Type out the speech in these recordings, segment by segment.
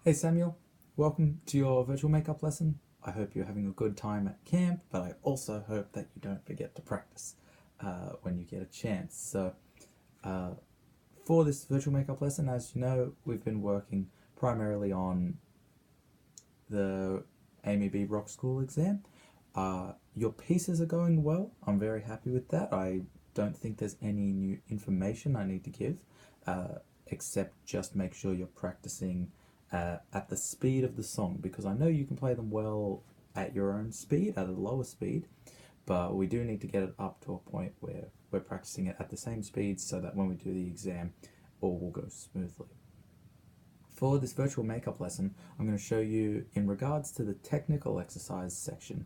Hey Samuel, welcome to your virtual makeup lesson. I hope you're having a good time at camp, but I also hope that you don't forget to practice when you get a chance. Uh, for this virtual makeup lesson, as you know, we've been working primarily on the Amy B. Rock School exam. Your pieces are going well. I'm very happy with that. I don't think there's any new information I need to give, except just make sure you're practicing at the speed of the song, because I know you can play them well at your own speed, at a lower speed, but we do need to get it up to a point where we're practicing it at the same speed so that when we do the exam, all will go smoothly. For this virtual makeup lesson, I'm going to show you, in regards to the technical exercise section,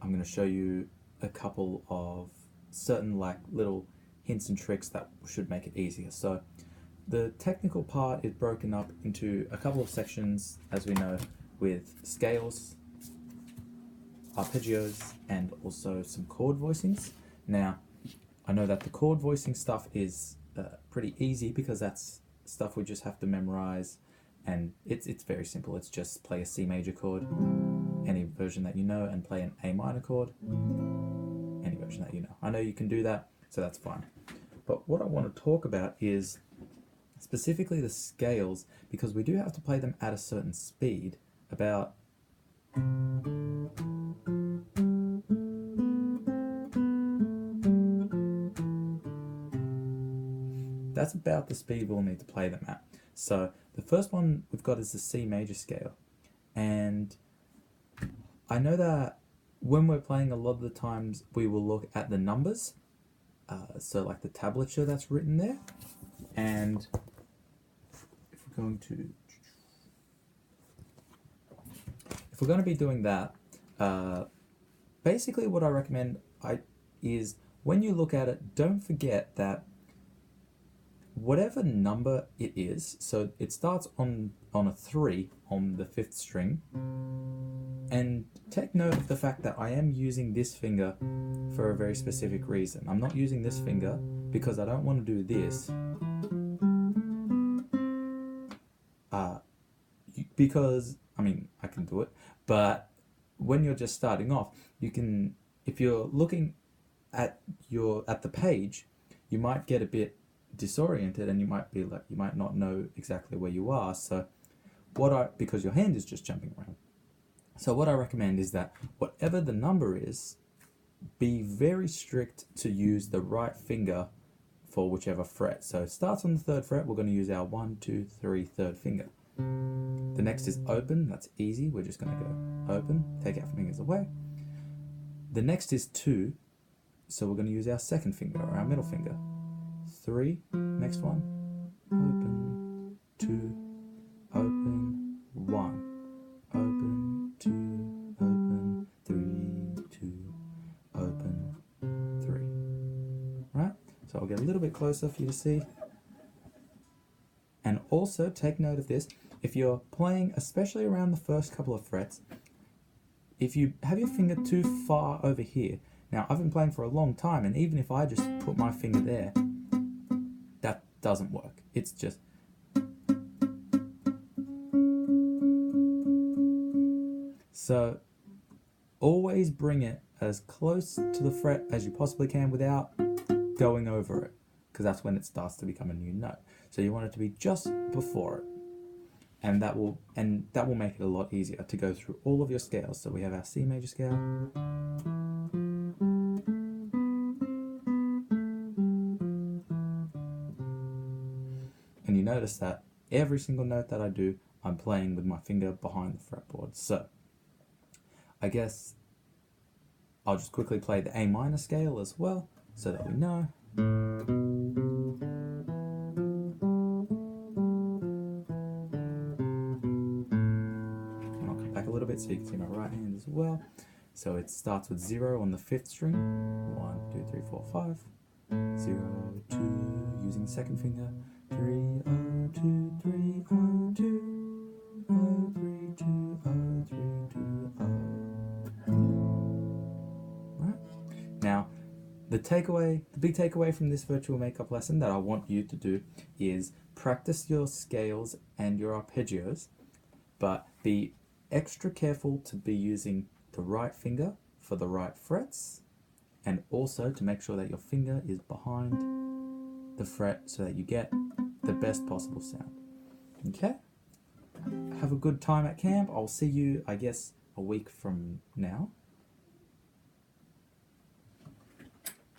I'm going to show you a couple of certain little hints and tricks that should make it easier. So the technical part is broken up into a couple of sections, as we know, with scales, arpeggios, and also some chord voicings. Now, I know that the chord voicing stuff is pretty easy because that's stuff we just have to memorize, and it's very simple. It's just play a C major chord, any version that you know, and play an A minor chord, any version that you know. I know you can do that, so that's fine. But what I want to talk about is specifically the scales, because we do have to play them at a certain speed, about that's about the speed we'll need to play them at. So the first one we've got is the C major scale, and I know that when we're playing, a lot of the times we will look at the numbers, so like the tablature that's written there, and if we're going to be doing that, basically what I recommend is when you look at it, don't forget that whatever number it is, so it starts on a 3 on the 5th string, and take note of the fact that I am using this finger for a very specific reason. I'm not using this finger because I don't want to do this, because, I mean, I can do it, but when you're just starting off, you can, if you're looking at the page, you might get a bit disoriented, and you might not know exactly where you are. So because your hand is just jumping around. So what I recommend is that whatever the number is, be very strict to use the right finger for whichever fret. So it starts on the 3rd fret, we're going to use our 1, 2, 3, 3rd finger. The next is open, that's easy, we're just going to go open, take our fingers away. The next is 2, so we're going to use our 2nd finger, or our middle finger. 3, next one, open, 2, open, 1, open, 2, open, 3, 2, open, 3. Right? So I'll get a little bit closer for you to see. And also take note of this, if you're playing, especially around the first couple of frets, if you have your finger too far over here, now I've been playing for a long time, and even if I just put my finger there, that doesn't work. It's just, so always bring it as close to the fret as you possibly can without going over it, because that's when it starts to become a new note. So you want it to be just before it, and that will make it a lot easier to go through all of your scales. So we have our C major scale, and you notice that every single note that I do, I'm playing with my finger behind the fretboard. So I guess I'll just quickly play the A minor scale as well, so that we know. And I'll come back a little bit so you can see my right hand as well. So it starts with 0 on the 5th string, 1, 2, 3, 4, 5, 0, 2, using the 2nd finger, 3, 0, 2, 3, 0, 2, 0, 3, 2, 0, 3, 2, 0. Right? Now, the big takeaway from this virtual makeup lesson that I want you to do is practice your scales and your arpeggios but be extra careful to be using the right finger for the right frets, and also to make sure that your finger is behind the fret so that you get the best possible sound. Okay? Have a good time at camp. I'll see you, I guess, a week from now.